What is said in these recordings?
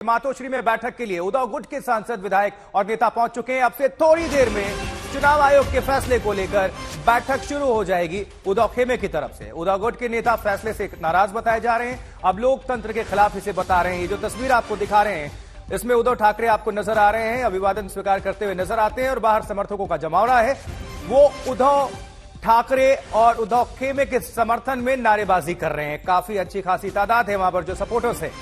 मातोश्री में बैठक के लिए उद्धव गुट के सांसद, विधायक और नेता पहुंच चुके हैं। अब से थोड़ी देर में चुनाव आयोग के फैसले को लेकर बैठक शुरू हो जाएगी उद्धव खेमे की तरफ से। उद्धव गुट के नेता फैसले से नाराज बताए जा रहे हैं, अब लोकतंत्र के खिलाफ इसे बता रहे हैं। ये जो तस्वीर आपको दिखा रहे हैं, इसमें उद्धव ठाकरे आपको नजर आ रहे हैं, अभिवादन स्वीकार करते हुए नजर आते हैं और बाहर समर्थकों का जमावड़ा है। वो उद्धव ठाकरे और उद्धव खेमे के समर्थन में नारेबाजी कर रहे हैं। काफी अच्छी खासी तादाद है वहां पर जो सपोर्टर्स है,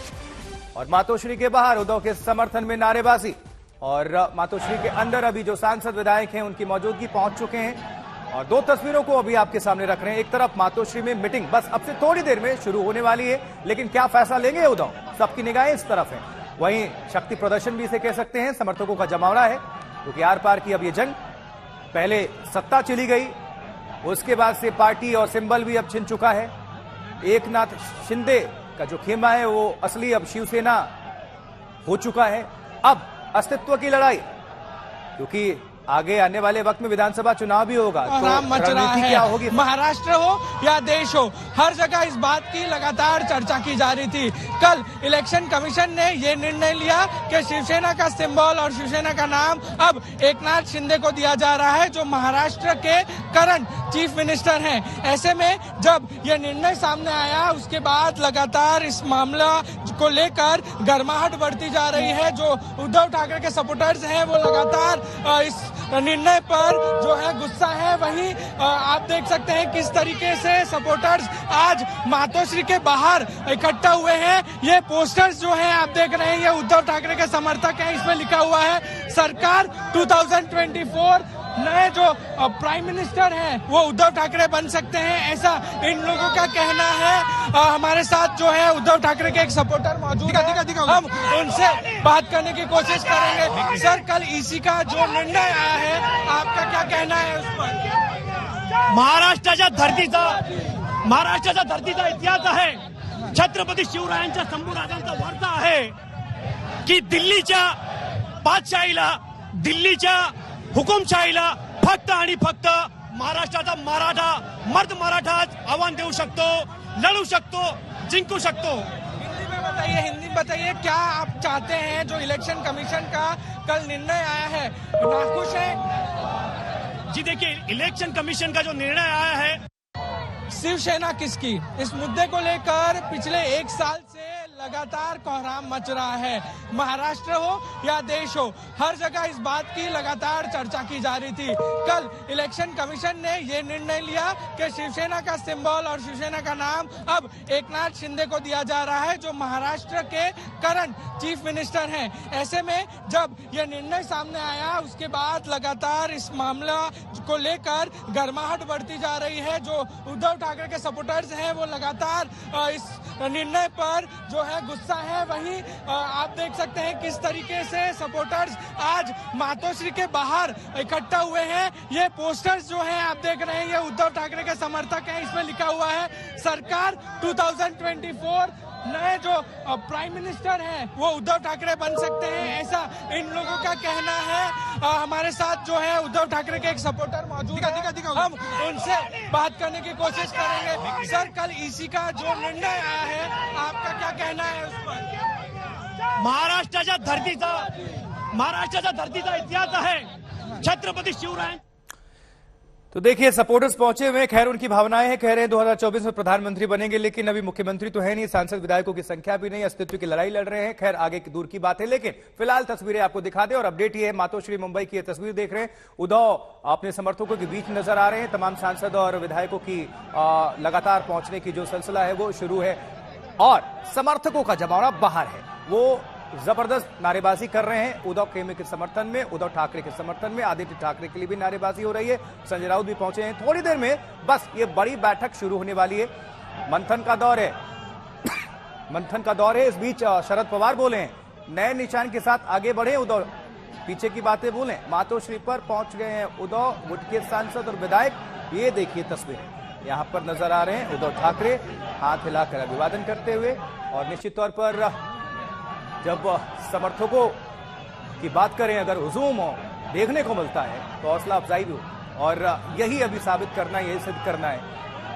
और मातोश्री के बाहर उद्धव के समर्थन में नारेबाजी। और मातोश्री के अंदर अभी जो सांसद विधायक हैं उनकी मौजूदगी पहुंच चुके हैं। और दो तस्वीरों को अभी आपके सामने रख रहे हैं। एक तरफ मातोश्री में मीटिंग बस अब से थोड़ी देर में शुरू होने वाली है, लेकिन क्या फैसला लेंगे उद्धव, सबकी निगाहें इस तरफ है। वहीं शक्ति प्रदर्शन भी इसे कह सकते हैं, समर्थकों का जमावड़ा है, क्योंकि आर पार की अब ये जंग, पहले सत्ता चली गई, उसके बाद से पार्टी और सिंबल भी अब छिन चुका है। एकनाथ शिंदे का जो खेमा है वो असली अब शिवसेना हो चुका है। अब अस्तित्व की लड़ाई, क्योंकि आगे आने वाले वक्त में विधानसभा चुनाव भी होगा, तो रणनीति क्या होगी? महाराष्ट्र हो या देश हो, हर जगह इस बात की लगातार चर्चा की जा रही थी। कल इलेक्शन कमीशन ने ये निर्णय लिया कि शिवसेना का सिंबल और शिवसेना का नाम अब एकनाथ शिंदे को दिया जा रहा है, जो महाराष्ट्र के करंट चीफ मिनिस्टर हैं। ऐसे में जब ये निर्णय सामने आया, उसके बाद लगातार इस मामला को लेकर गर्माहट बढ़ती जा रही है। जो उद्धव ठाकरे के सपोर्टर्स हैं वो लगातार इस निर्णय पर जो है गुस्सा है। वहीं आप देख सकते हैं किस तरीके से सपोर्टर्स आज मातोश्री के बाहर इकट्ठा हुए हैं। ये पोस्टर्स जो हैं आप देख रहे हैं, ये उद्धव ठाकरे के समर्थक हैं। इसमें लिखा हुआ है सरकार 2024, नए जो प्राइम मिनिस्टर हैं वो उद्धव ठाकरे बन सकते हैं, ऐसा इन लोगों का कहना है। हमारे साथ जो है उद्धव ठाकरे के एक सपोर्टर मौजूद है, हम उनसे बात करने की कोशिश करेंगे। सर, कल ईसी का जो निर्णय आया है, आपका क्या कहना है उस पर? महाराष्ट्राच्या धर्तीचा इतिहास आहे, छत्रपती शिवरायांच्या संबुराजांचा वारसा आहे की दिल्लीच्या बादशाहीला, दिल्लीच्या हुकुमशाहीला फक्त आणि फक्त महाराष्ट्राचा मर्द मराठाच आव्हान देऊ शकतो, लढू शकतो, जिंकू शकतो। हिंदी में बताइए क्या आप चाहते हैं? जो इलेक्शन कमीशन का कल निर्णय आया है, नाखुश है? जी देखिए, इलेक्शन कमीशन का जो निर्णय आया है, शिवसेना किसकी, इस मुद्दे को लेकर पिछले एक साल से लगातार कोहराम मच रहा है। महाराष्ट्र हो या देश हो, हर जगह इस बात की लगातार चर्चा की जा रही थी। कल इलेक्शन कमीशन ने ये निर्णय लिया कि शिवसेना का सिंबल और शिवसेना का नाम अब एकनाथ शिंदे को दिया जा रहा है, जो महाराष्ट्र के करंट चीफ मिनिस्टर हैं। ऐसे में जब यह निर्णय सामने आया, उसके बाद लगातार इस मामला को लेकर गर्माहट बढ़ती जा रही है। जो उद्धव ठाकरे के सपोर्टर्स हैं वो लगातार इस निर्णय पर जो है गुस्सा है। वहीं आप देख सकते हैं किस तरीके से सपोर्टर्स आज मातोश्री के बाहर इकट्ठा हुए हैं। ये पोस्टर्स जो हैं आप देख रहे हैं, ये उद्धव ठाकरे के समर्थक हैं। इसमें लिखा हुआ है सरकार 2024, नए जो प्राइम मिनिस्टर हैं वो उद्धव ठाकरे बन सकते हैं, ऐसा इन लोगों का कहना है। हमारे साथ जो है उद्धव ठाकरे के एक सपोर्टर मौजूद है, हम उनसे बात करने की कोशिश करेंगे। सर, कल ईसी का जो निर्णय आया है, आपका क्या कहना है उस पर? महाराष्ट्राच्या धर्तीचा इतिहास आहे, छत्रपती शिवराय। तो देखिए, सपोर्टर्स पहुंचे हुए हैं। खैर, उनकी भावनाएं हैं, कह रहे हैं 2024 में प्रधानमंत्री बनेंगे, लेकिन अभी मुख्यमंत्री तो है नहीं, सांसद विधायकों की संख्या भी नहीं, अस्तित्व की लड़ाई लड़ रहे हैं। खैर, आगे की दूर की बात है, लेकिन फिलहाल तस्वीरें आपको दिखा दें। और अपडेट ये है, मातोश्री मुंबई की ये तस्वीर देख रहे हैं। उद्धव अपने समर्थकों के बीच नजर आ रहे हैं। तमाम सांसद और विधायकों की लगातार पहुंचने की जो सिलसिला है वो शुरू है, और समर्थकों का जमावड़ा बाहर है। वो जबरदस्त नारेबाजी कर रहे हैं उद्धव खेमे के समर्थन में, उद्धव ठाकरे के समर्थन में। आदित्य ठाकरे के लिए भी नारेबाजी हो रही है। संजय राउत भी पहुंचे हैं। थोड़ी देर में बस ये बड़ी बैठक शुरू होने वाली है। मंथन का दौर है। इस बीच शरद पवार बोले हैं, नए निशान के साथ आगे बढ़े उद्धव, पीछे की बातें बोलें। मातोश्री पर पहुंच गए हैं उद्धव गुट के सांसद और विधायक। ये देखिए तस्वीर यहां पर नजर आ रहे हैं, उद्धव ठाकरे हाथ हिलाकर अभिवादन करते हुए। और निश्चित तौर पर जब समर्थकों की बात करें, अगर हुजूम देखने को मिलता है तो हौसला अफजाई भी हो, और यही अभी साबित करना, यही सिद्ध करना है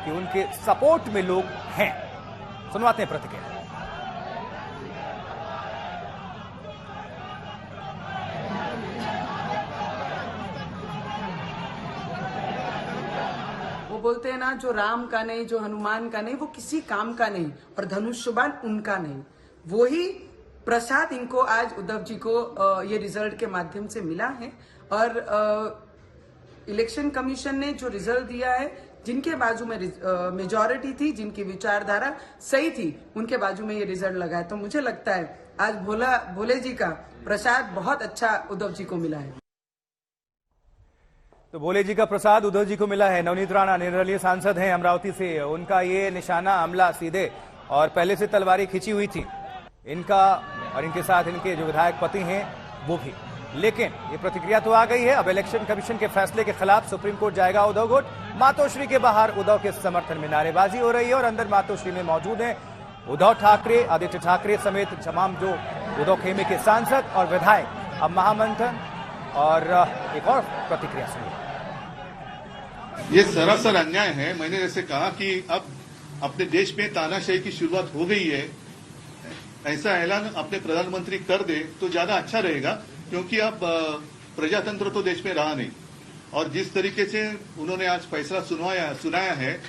कि उनके सपोर्ट में लोग हैं। सुनवाते हैं प्रतिक्रिया। बोलते हैं ना, जो राम का नहीं, जो हनुमान का नहीं, वो किसी काम का नहीं, और धनुष्यबाण उनका नहीं। वही प्रसाद इनको आज उद्धव जी को ये रिजल्ट के माध्यम से मिला है। और इलेक्शन कमीशन ने जो रिजल्ट दिया है, जिनके बाजू में मेजॉरिटी थी, जिनकी विचारधारा सही थी, उनके बाजू में ये रिजल्ट लगा है। तो मुझे लगता है आज भोले जी का प्रसाद बहुत अच्छा उद्धव जी को मिला है। तो भोले जी का प्रसाद उद्धव जी को मिला है। नवनीत राणा निर्दलीय सांसद हैं अमरावती से, उनका ये निशाना अमला सीधे और पहले से तलवारें खिंची हुई थी इनका, और इनके साथ इनके जो विधायक पति हैं वो भी। लेकिन ये प्रतिक्रिया तो आ गई है। अब इलेक्शन कमीशन के फैसले के खिलाफ सुप्रीम कोर्ट जाएगा उद्धव गुट। मातोश्री के बाहर उद्धव के समर्थन में नारेबाजी हो रही है और अंदर मातोश्री में मौजूद हैं उद्धव ठाकरे, आदित्य ठाकरे समेत तमाम जो उद्धव खेमे के सांसद और विधायक। अब महामंथन और एक और प्रतिक्रिया सुनिए। ये सरासर अन्याय है। मैंने जैसे कहा कि अब अपने देश में तानाशाही की शुरुआत हो गई है, ऐसा ऐलान अपने प्रधानमंत्री कर दे तो ज्यादा अच्छा रहेगा, क्योंकि अब प्रजातंत्र तो देश में रहा नहीं। और जिस तरीके से उन्होंने आज फैसला सुनाया है,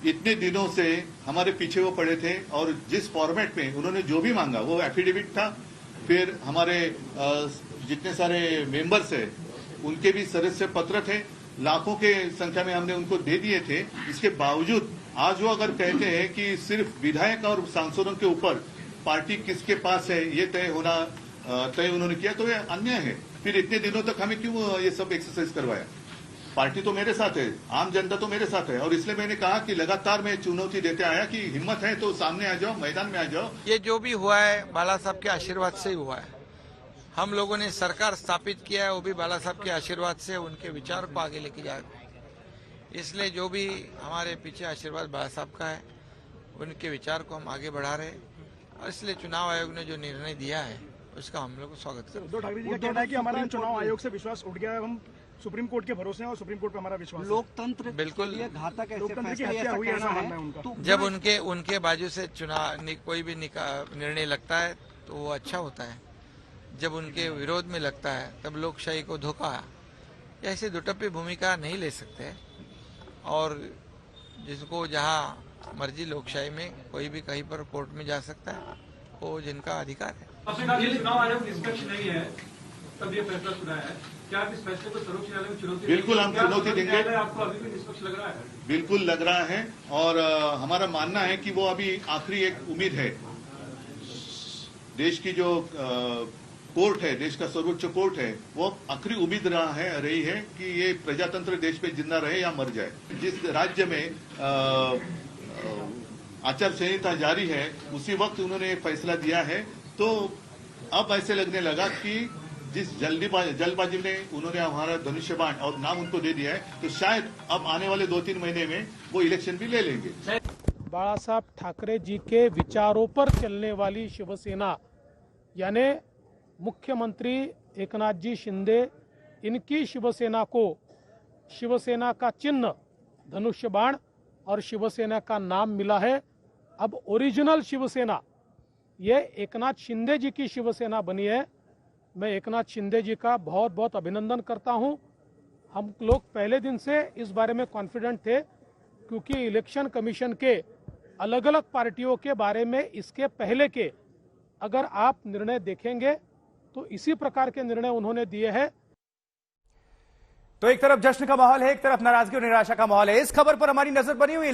इतने दिनों से हमारे पीछे वो पड़े थे, और जिस फॉर्मेट में उन्होंने जो भी मांगा, वो एफिडेविट था, फिर हमारे जितने सारे मेंबर्स है उनके भी सदस्य पत्र थे, लाखों के संख्या में हमने उनको दे दिए थे। इसके बावजूद आज वो अगर कहते हैं कि सिर्फ विधायक और सांसदों के ऊपर पार्टी किसके पास है ये तय उन्होंने किया, तो ये अन्याय है। फिर इतने दिनों तक हमें क्यों ये सब एक्सरसाइज करवाया? पार्टी तो मेरे साथ है, आम जनता तो मेरे साथ है, और इसलिए मैंने कहा कि लगातार मैं चुनौती देते आया कि हिम्मत है तो सामने आ जाओ, मैदान में आ जाओ। ये जो भी हुआ है बाला साहब के आशीर्वाद से ही हुआ है। हम लोगों ने सरकार स्थापित किया है, वो भी बाला साहब के आशीर्वाद से, उनके विचार को आगे लेके जा रहे हैं। इसलिए जो भी हमारे पीछे आशीर्वाद बाला साहब का है, उनके विचार को हम आगे बढ़ा रहे हैं, और इसलिए चुनाव आयोग ने जो निर्णय दिया है उसका हम लोग स्वागत करते हैं। उद्धव ठाकरे जी का कहना है कि हमारा चुनाव आयोग से विश्वास उठ गया है, हम सुप्रीम कोर्ट के भरोसे हैं और सुप्रीम कोर्ट पे हमारा विश्वास है। लोकतंत्र बिल्कुल घातक लोकतंत्र की हत्या हुई है, ऐसा मानना है उनका। जब उनके बाजू से चुनाव कोई भी निर्णय लगता है तो वो अच्छा होता है, जब उनके विरोध में लगता है तब लोकशाही को धोखा, ऐसे दुटप्पी भूमिका नहीं ले सकते। और जिसको जहां मर्जी लोकशाही में कोई भी कहीं पर कोर्ट में जा सकता है, वो जिनका अधिकार है। चुनाव आयोग निष्पक्ष नहीं है, तब ये फैसला सुनाया है। क्या आप इस फैसले को सर्वोच्च न्यायालय में चुनौती? बिल्कुल हम चुनौती देंगे। आपको अभी भी निष्पक्ष लग रहा है? बिल्कुल लग रहा है, और हमारा मानना है कि वो अभी आखिरी एक उम्मीद है। देश की जो कोर्ट है, देश का सर्वोच्च कोर्ट है, वो आखिरी उम्मीद रही है कि ये प्रजातंत्र देश में जिंदा रहे या मर जाए। जिस राज्य में आचार संहिता जारी है, उसी वक्त उन्होंने एक फैसला दिया है। तो अब ऐसे लगने लगा कि जिस जल्दबाजी में उन्होंने हमारा धनुष्यबाण और नाम उनको दे दिया है, तो शायद अब आने वाले 2-3 महीने में वो इलेक्शन भी ले लेंगे। बाला साहब ठाकरे जी के विचारों पर चलने वाली शिवसेना, यानी मुख्यमंत्री एकनाथ जी शिंदे, इनकी शिवसेना को शिवसेना का चिन्ह धनुष्यबाण और शिवसेना का नाम मिला है। अब ओरिजिनल शिवसेना ये एकनाथ शिंदे जी की शिवसेना बनी है। मैं एकनाथ शिंदे जी का बहुत बहुत अभिनंदन करता हूं। हम लोग पहले दिन से इस बारे में कॉन्फिडेंट थे, क्योंकि इलेक्शन कमीशन के अलग अलग पार्टियों के बारे में इसके पहले के अगर आप निर्णय देखेंगे तो इसी प्रकार के निर्णय उन्होंने दिए हैं। तो एक तरफ जश्न का माहौल है, एक तरफ नाराजगी और निराशा का माहौल है। इस खबर पर हमारी नजर बनी हुई है।